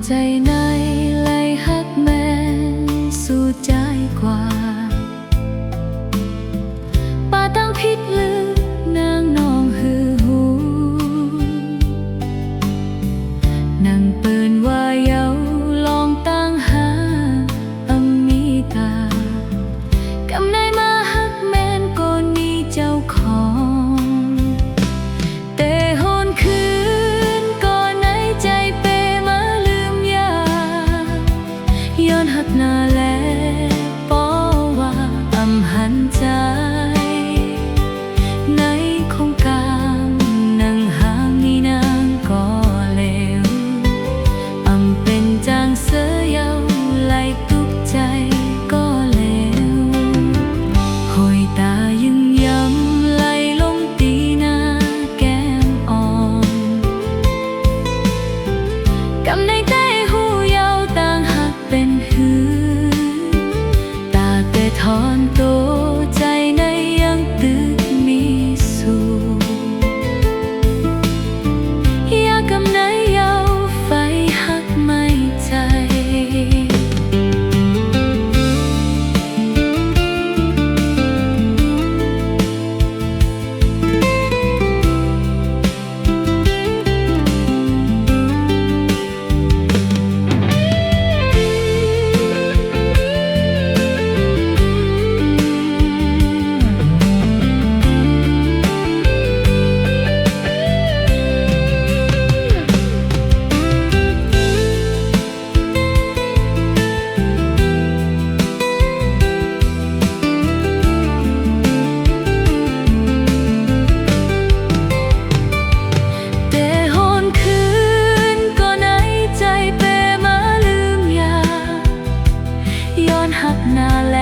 ใจในไหลฮักแม่สู่ใจกว่าป่าตั้งพิษลือนางนองฮือหูนางเปิ่นว่าเยาลองตั้งหาอมีตากำในมาฮักแม่นก็นี้เจ้าของแต่โหนคืนก็ในใจย้อนหักหน้าแลปอว่าอำหันใจในคงกามนั่งห่างนี่นางก็เลวอำเป็นจางเสือเยาไหลตุกใจก็เลวหอยตายึงย้ำไหลลงตีหน้าแก้มอ่อนกำในแต่หูเยาต่างหักเป็นถอนตัวใจในยังตึกมีสู่อยากกำไหนเยาไฟหักไม่ใจหักหน้าแล